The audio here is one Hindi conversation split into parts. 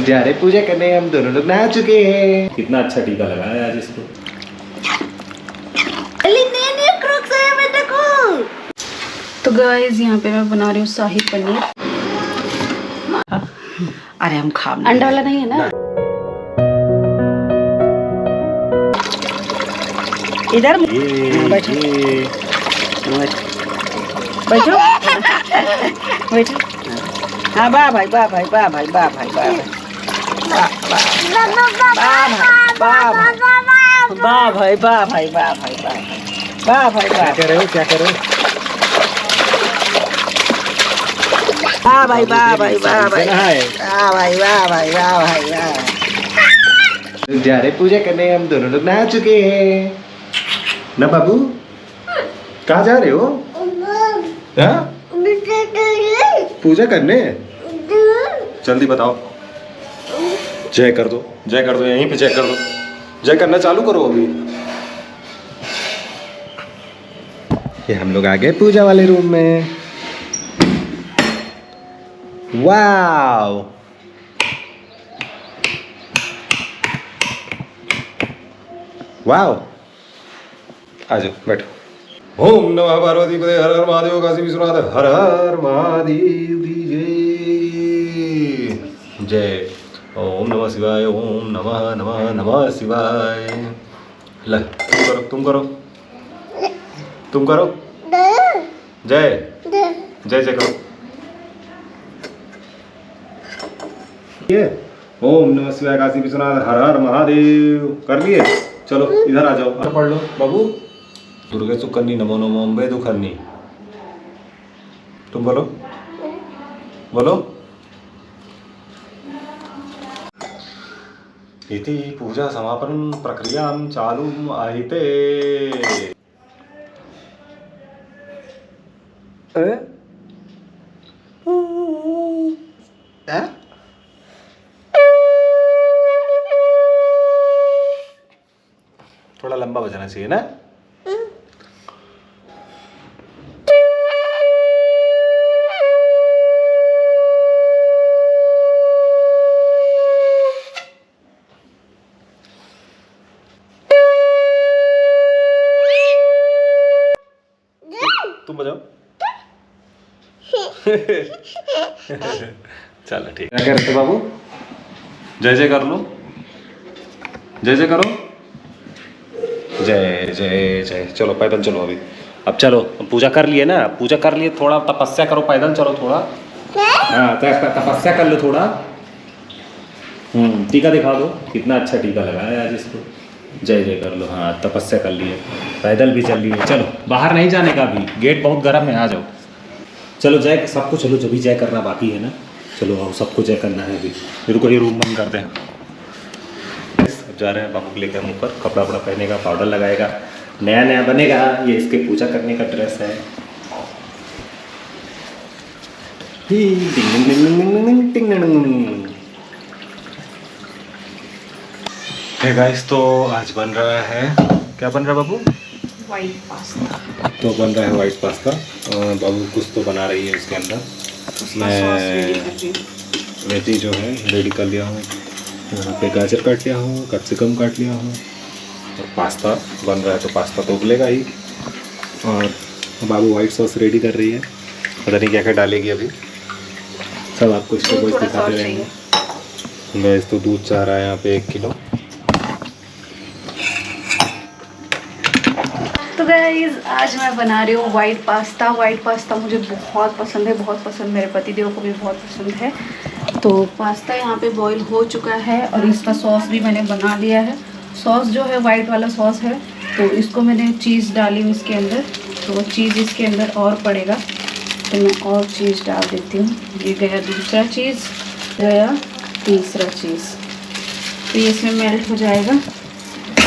जा रहे पूजा करने, हम दोनों लोग नहा चुके हैं। कितना अच्छा टीका लगाया आज इसको। तो गाइस यहाँ पे मैं बना रही हूँ शाही पनीर। अरे हम खा अंडा वाला नहीं है ना? इधर बैठो बैठो बैठो। हाँ वाह भाई वाह भाई वाह भाई वाह भाई वाह वाह भाई वाह भाई वाह भाई वाह भाई क्या कर रहे हो, क्या कर रहे हो? वाह भाई वाह भाई वाह भाई वाह भाई वाह भाई वाह भाई वाह। जा रहे पूजा करने, हम दोनों लोग नहा चुके हैं ना बाबू। कहाँ जा रहे हो? हाँ? पूजा करने? जल्दी बताओ। जय कर दो, जय कर दो, यहीं पे जय कर दो। जय करना चालू करो अभी। ये हम लोग आ गए पूजा वाले रूम में। वाव, वाव, आ जाओ बैठो। ओम नमः पार्वती पते हर हर महादेव, काशी विश्वनाथ हर हर महादेव की जय। जय। ओम नमः शिवाय, ओम नमः नमः नमः शिवाय। ले तुम करो, तुम करो, तुम करो। जय जय जय करो। ये ओम नमः शिवाय, काशी विश्वनाथ हर हर महादेव कर लिए। चलो इधर आ जाओ, पढ़ लो बाबू। दुर्गे सुकन्नी नमो नमो अम्बे दुखन्नी। तुम बोलो, बोलो। इति पूजा समापन प्रक्रिया चालू आहिते। थोड़ा लंबा बजाना चाहिए ना। तुम बजाओ। चलो ठीक। क्या करते बाबू? जय जय कर लो, जय जय करो। जय जय जय। चलो पैदल चलो अभी। अब चलो, पूजा कर लिए ना, पूजा कर लिए, थोड़ा तपस्या करो, पैदल चलो थोड़ा। हाँ तपस्या कर लो थोड़ा। टीका दिखा दो, कितना अच्छा टीका लगाया आज इसको। जय जय कर लो। हाँ तपस्या कर लिए, पैदल भी चल लिए। चलो बाहर नहीं जाने का, अभी गेट बहुत गर्म है, आ जाओ। चलो जय सबको, चलो जो भी जय करना बाकी है ना, चलो आओ सबको जय करना है अभी। मेरे को ये रूम बंद करते हैं। अब जा रहे हैं बाबू को लेकर हम ऊपर। कपड़ा वपड़ा पहनेगा, पाउडर लगाएगा, नया नया बनेगा। ये इसके पूजा करने का ड्रेस है। हे गाइस, तो आज बन रहा है, क्या बन रहा है बाबू? White pasta. तो बन रहा है वाइट पास्ता। बाबू कुछ तो बना रही है उसके अंदर। मैं वेजी जो है रेडी कर लिया हूँ। यहाँ पे गाजर काट लिया हूँ, कैप्सिकम काट लिया हूँ, और पास्ता बन रहा है। तो पास्ता तो उबलेगा ही। और बाबू वाइट सॉस रेडी कर रही है, पता नहीं क्या क्या डालेगी अभी। सब आपको स्टेप बाय स्टेप दिखाते रहेंगे। गैस तो दूध चाह रहा है यहाँ पे 1 किलो। तो गाइस आज मैं बना रही हूँ वाइट पास्ता। वाइट पास्ता मुझे बहुत पसंद है, बहुत पसंद, मेरे पतिदेव को भी बहुत पसंद है। तो पास्ता यहाँ पे बॉईल हो चुका है और इसका सॉस भी मैंने बना लिया है। सॉस जो है वाइट वाला सॉस है, तो इसको मैंने चीज़ डाली हूँ इसके अंदर। तो वो चीज़ इसके अंदर और पड़ेगा, तो मैं और चीज़ डाल देती हूँ। ये गया दूसरा चीज़, गया तीसरा चीज़, तो ये इसमें मेल्ट हो जाएगा।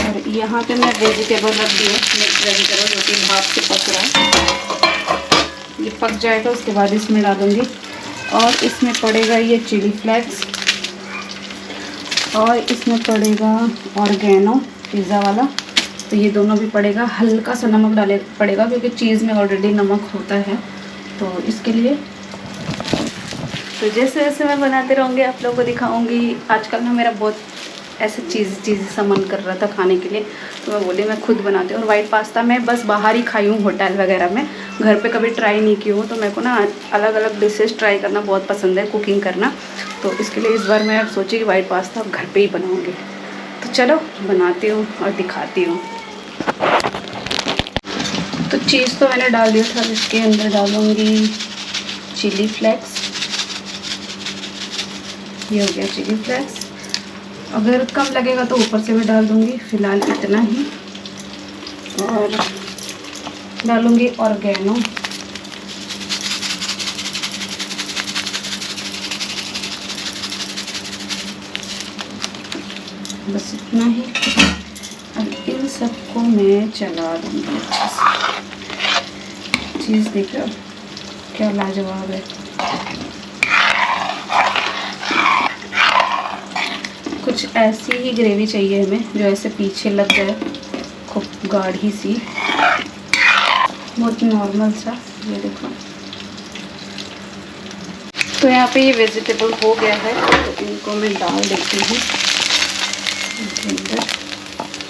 और यहाँ पे मैं वेजिटेबल रख दी है, मिक्स वेजिटेबल जो कि भाप से पक रहा है। ये पक जाएगा उसके बाद इसमें डालूँगी। और इसमें पड़ेगा ये चिली फ्लेक्स, और इसमें पड़ेगा ऑर्गेनो पिज़्ज़ा वाला। तो ये दोनों भी पड़ेगा। हल्का सा नमक डाले पड़ेगा क्योंकि चीज़ में ऑलरेडी नमक होता है, तो इसके लिए। तो जैसे जैसे मैं बनाते रहूँगी आप लोगों को दिखाऊंगी। आजकल ना मेरा बहुत ऐसे चीज़ सा मन कर रहा था खाने के लिए, तो मैं बोली मैं खुद बनाती हूँ। और वाइट पास्ता मैं बस बाहर ही खाई हूँ होटल वगैरह में, घर पे कभी ट्राई नहीं की हूँ। तो मेरे को ना अलग अलग डिशेस ट्राई करना बहुत पसंद है, कुकिंग करना। तो इसके लिए इस बार मैं सोची कि वाइट पास्ता घर पे ही बनाऊँगी। तो चलो बनाती हूँ और दिखाती हूँ। तो चीज़ तो मैंने डाल दिया था, इसके अंदर डालूँगी चिली फ्लेक्स। ये हो गया चिली फ्लेक्स। अगर कम लगेगा तो ऊपर से भी डाल दूँगी, फ़िलहाल इतना ही। और डालूँगी ऑर्गेनो, बस इतना ही। अब इन सबको मैं चला दूँगी अच्छे से। चीज़ देख रहे हो क्या लाजवाब है। कुछ ऐसी ही ग्रेवी चाहिए हमें जो ऐसे पीछे लग जाए, खूब गाढ़ी सी, बहुत नॉर्मल सा। ये देखो। तो यहाँ पे ये वेजिटेबल हो गया है, तो इनको मैं डाल देती हूँ इसके अंदर।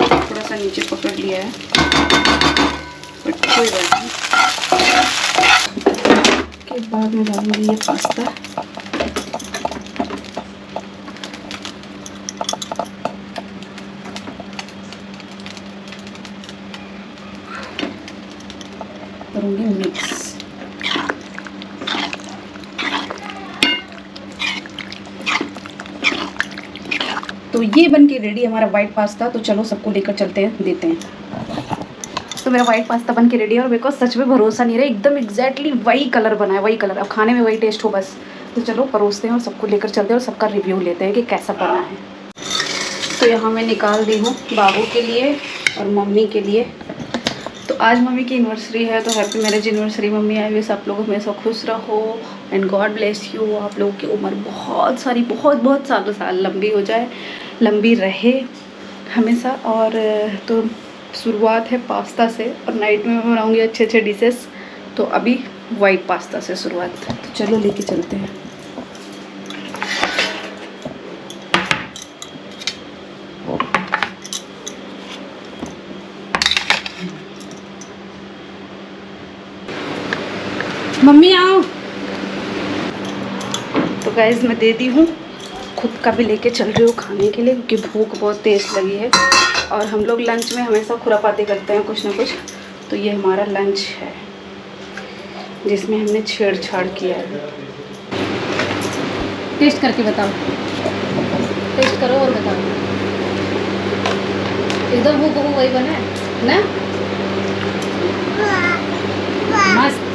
थोड़ा सा नीचे पकड़ लिया है बट कोई बात नहीं। के बाद मैं डालूंगी ये पास्ता। करूँगी मिक्स। तो ये बन के रेडी हमारा वाइट पास्ता। तो चलो सबको लेकर चलते हैं, देते हैं। तो मेरा वाइट पास्ता बन के रेडी है और मेरे को सच में भरोसा नहीं रहा, एकदम एग्जैक्टली वही कलर बना है, वही कलर। अब खाने में वही टेस्ट हो बस। तो चलो परोसते हैं और सबको लेकर चलते हैं और सबका रिव्यू लेते हैं कि कैसा बना है। तो यहाँ मैं निकाल दी हूँ बाबू के लिए और मम्मी के लिए। तो आज मम्मी की एनिवर्सरी है, तो happy marriage anniversary mummy. I wish आप लोग हमेशा खुश रहो एंड गॉड ब्लेस यू। आप लोगों की उम्र बहुत सारी बहुत साल लंबी हो जाए, लंबी रहे हमेशा। और तो शुरुआत है पास्ता से, और नाइट में मैं बनाऊँगी अच्छे डिशेस। तो अभी वाइट पास्ता से शुरुआत। तो चलो लेके चलते हैं। मम्मी आओ। तो गाइस मैं दे दी हूँ, खुद का भी लेके चल रही हूँ खाने के लिए, क्योंकि भूख बहुत तेज़ लगी है। और हम लोग लंच में हमेशा खुरापाती करते हैं कुछ ना कुछ। तो ये हमारा लंच है जिसमें हमने छेड़छाड़ किया है। टेस्ट करके बताओ, टेस्ट करो और बताओ। एकदम हूबहू वही बना है ना, मस्त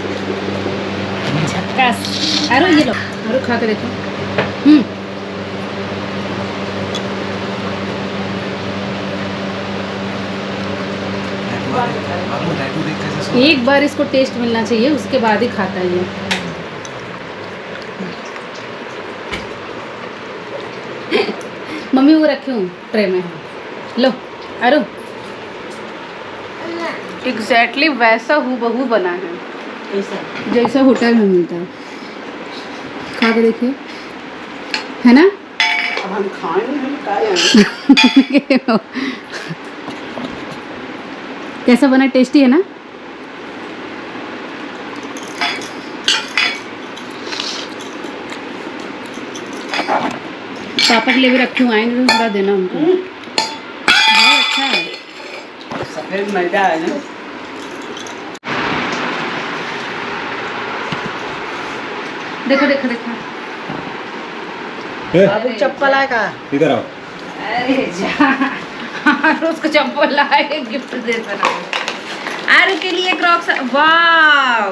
झक्कास। अरे ये लो, अरे खा के देखो। एक बार इसको टेस्ट मिलना चाहिए, उसके बाद ही खाता है ये। मम्मी वो रखी हूँ ट्रे में, लो। अरे एग्जैक्टली वैसा हूबहू बना है जैसा होटल में मिलता है। खा के देखिए, है ना। हम खाएंगे कैसा बना, टेस्टी है ना। पापा के लिए भी रखी हूँ, आएंगे तो थोड़ा देना उनको। बहुत अच्छा है, सफेद मैदा है ना। देखो देखो देखो। अभी चप्पल आएगा, इधर आओ। अरे जा, उसको चप्पल लाए गिफ्ट दे देना। आरू के लिए क्रॉक्स। वाओ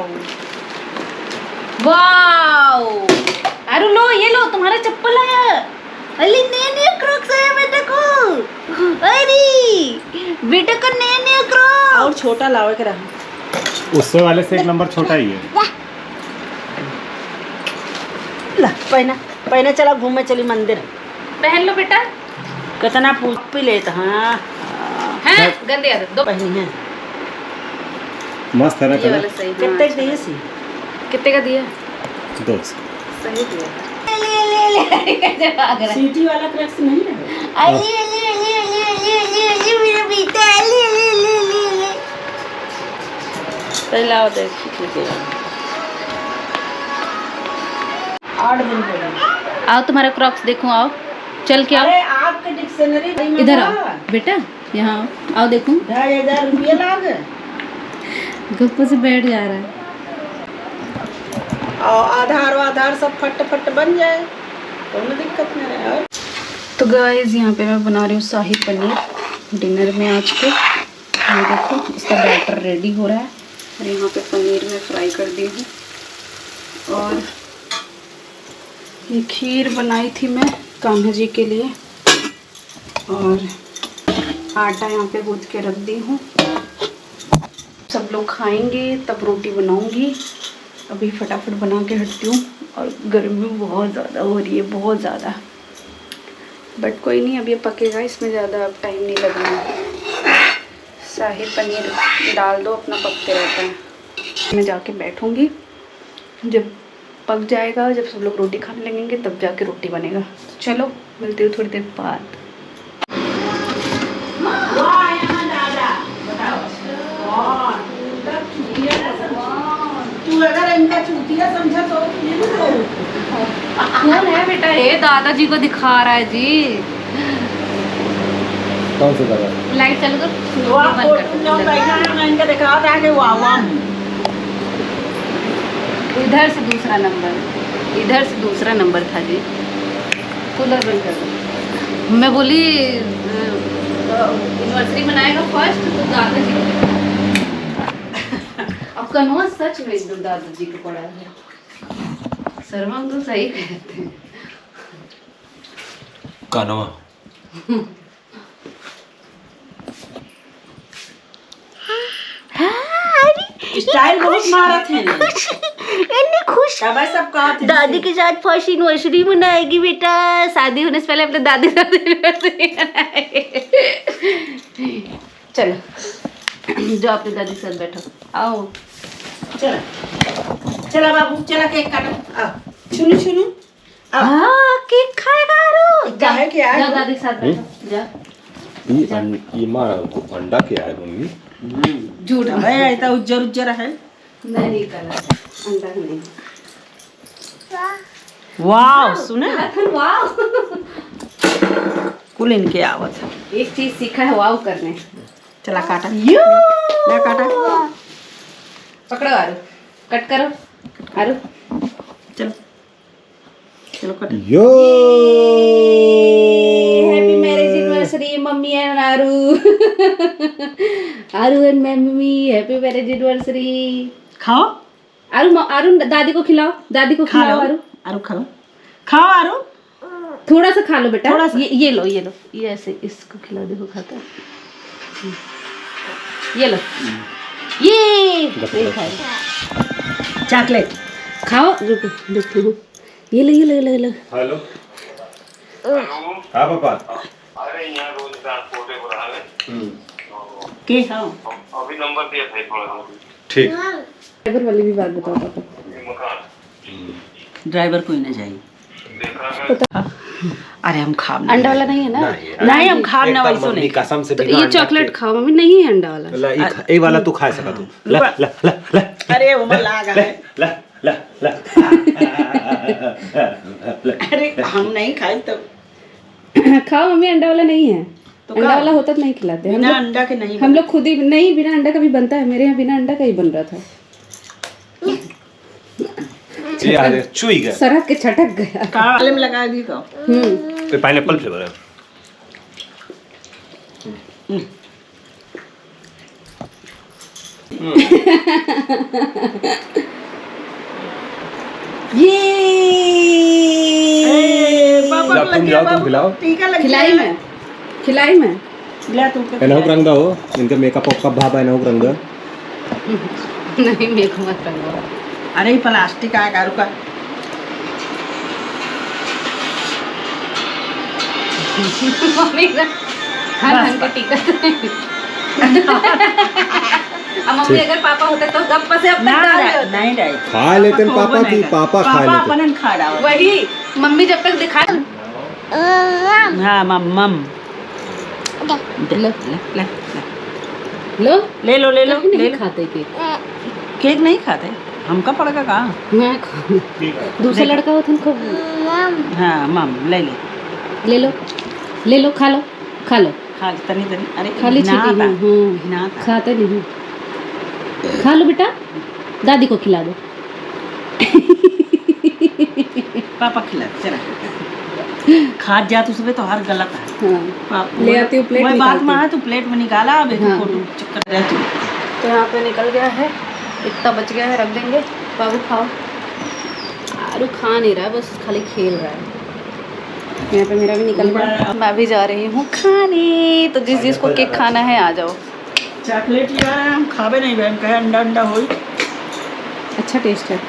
वाओ, आरू लो, ये लो तुम्हारा चप्पल आया। अरे नए क्रॉक्स आया बेटा को। अरे बेटा को नए क्रॉक्स। और छोटा लावे के रहा, उससे वाले से एक नंबर छोटा ही है। ला पहना पहना, चला घूमे चली मंदिर। पहन लो बेटा। कितना पूछ भी लेता। हाँ हैं गंदे आदत दो। पहनी है, मस्त है ना ये वाला कलर। सही। कितने दिए सी? कितने का दिया? 200। सही दिया। कैसे भाग रहा है। सीटी वाला क्रक्स नहीं है। मेरा बेटा पहले आओ देख के 8 दिन के लिए। आओ तुम्हारा क्रॉक्स देखो, आओ चल के आओ। अरे आपके डिक्शनरी इधर आओ बेटा, यहाँ आओ, आओ देखो। 2,500 रुपये लागे गप्पू से बैठ जा रहा है। और आधार सब फट फट बन जाए, कोई दिक्कत नहीं है। तो गाइस यहाँ पे मैं बना रही हूँ शाही पनीर डिनर में आज के। ये देखो इसका बैटर रेडी हो रहा है और यहाँ पे पनीर में फ्राई कर दी हूँ। और ये खीर बनाई थी मैं कान्हा जी के लिए और आटा यहाँ पे गूंथ के रख दी हूँ। सब लोग खाएंगे तब रोटी बनाऊंगी। अभी फटाफट बना के हटती हूँ और गर्मी बहुत ज़्यादा हो रही है, बहुत ज़्यादा। बट कोई नहीं, अब ये पकेगा, इसमें ज़्यादा अब टाइम नहीं लगना है। शाही पनीर डाल दो, अपना पकते रहता है। मैं जाके बैठूँगी, जब पक जाएगा, जब सब लोग रोटी खाने लगेंगे तब जाके रोटी बनेगा। चलो मिलती हूँ थोड़ी देर बाद। तू अगर इनका चूतिया समझा तो ये भी तो कौन है बेटा? ये दादाजी को दिखा रहा है जी। कौन सा दादा? लाइट चालू कर, वाह बंद कर। लोग बैठा है, मैं इनका दिखा रहा है कि वाह वाह। इधर से दूसरा नंबर, इधर से दूसरा नंबर था जी। कूलर बंद कर दो। मैं बोली एनिवर्सरी मनाएगा फर्स्ट तो दादाजी को। अब कन्वा सच में एकदम दादाजी को पड़ा है। सर्वंग तो सही कहते हैं। कानवा स्टाइल बहुत मारा थे इतनी खुश सब कहा थे दादी के साथ फर्स्ट एनिवर्सरी मनाएगी बेटा। शादी होने से पहले अपने दादी के साथ एनिवर्सरी मनाएगी। चलो जो अपनी दादी के साथ बैठो, आओ। चला चला बाबू, चला केक काटो। आओ सुनो सुनो, केक खाएगा आरू। क्या है क्या है? जा दादी के साथ बैठो, जा। ये माँ अंडा क्या है मम्मी? झूठ है ऐसा उज्जर उज्जर है। नहीं कलर अंडा नहीं। वाह सुने वाव, कुल इनके आवत है। एक चीज सीखा है वाव करने। चला काटा, ना काटा, पकड़ो आरू, कट करो आरू। चलो चलो काटो। Yo happy marriage anniversary mummy and Aaru. Aaru and mummy happy marriage anniversary. खाओ आरू, आरू दादी को खिलाओ, दादी को खिलाओ। आरू आरू खाओ, खाओ आरू। थोड़ा सा खा लो बेटा, थोड़ा सा। ये लो, ये लो, ये ऐसे इसको खिलाओ, देखो खाता है। ये लो, ये चॉकलेट खाओ। रुको देखती हूँ, ये लो, ये लो, ये लो। हेलो हाँ पापा। अरे यहाँ रोज ट्रांसपोर्ट हो रहा है के खाओ। अभी नंबर दिया था थोड़ा ठीक। ड्राइवर वाली भी बात बताओ पापा। मकान ड्राइवर कोई ना जाए। देखा अरे हम खा अंडा वाला नहीं है ना? नहीं हम खा ना वैसो नहीं। कसम से तो ये चॉकलेट खाओ मम्मी, नहीं है अंडा वाला। ला ये वाला तू खा सका तू। ला ला ला ला अरे वो मन लागा है। ला ला ला। अरे हम नहीं खाए तो खाओ मम्मी, अंडा वाला नहीं है। तो अंडा वाला होता तो नहीं खिलाते हम बिना लोग। अंडा के नहीं। हम लोग खुद ही नहीं, बिना अंडा का भी बनता है, मेरे यहाँ बिना अंडा का ही बन रहा था। यार चुई गया। सरक के छटक गया। काले में लगा दी तो ये पाइनएप्पल फ्लेवर है। ए पापा जब तुम जाओ तुम खिलाओ। टीका लग खिलाई में, खिलाई में। ला तुम एनहुक रंग हो इनका मेकअप का भाप एनहुक रंग। नहीं मेरे को मत रंगो। अरे ये प्लास्टिक का गारू का मम्मी का हर रंग का टीका। अब मम्मी अगर पापा होते तो गप से अब तक डाल देते। नहीं डाल खा लेते हैं पापा की, पापा खा लेते हैं। अपन खा डाल वही मम्मी जब तक दिखाए हाँ मम लो ले लो ले लो ले लो कहीं ले नहीं लो। खाते केक। केक नहीं खाते हमका पड़ेगा कहाँ। मैं खाऊं। दूसरा लड़का होता उनको हाँ मम ले ले ले लो खा लो खा लो खा तनी तनी अरे खाली घिना चीटी आता, हूँ घिना आता। खाते नहीं खा लो बेटा दादी को खिला दो पापा खिला चला खा जा तू सुबह तो हर गलत है। हाँ ले आती हूँ प्लेट वही बात निकालती में हूँ। है तू प्लेट में निकाला अब एक हाँ। फोटो चक्कर रह तू। तो यहाँ पे निकल गया है इतना बच गया है रख देंगे बाबू खाओ। आरू खा नहीं रहा है बस खाली खेल रहा है। यहाँ पे मेरा भी निकल गया मैं भी जा रही हूँ खाने। तो जिस जिसको केक खाना है आ जाओ। चॉकलेट लिया हम खावे नहीं बहन कहे अंडा अंडा हो अच्छा टेस्ट है।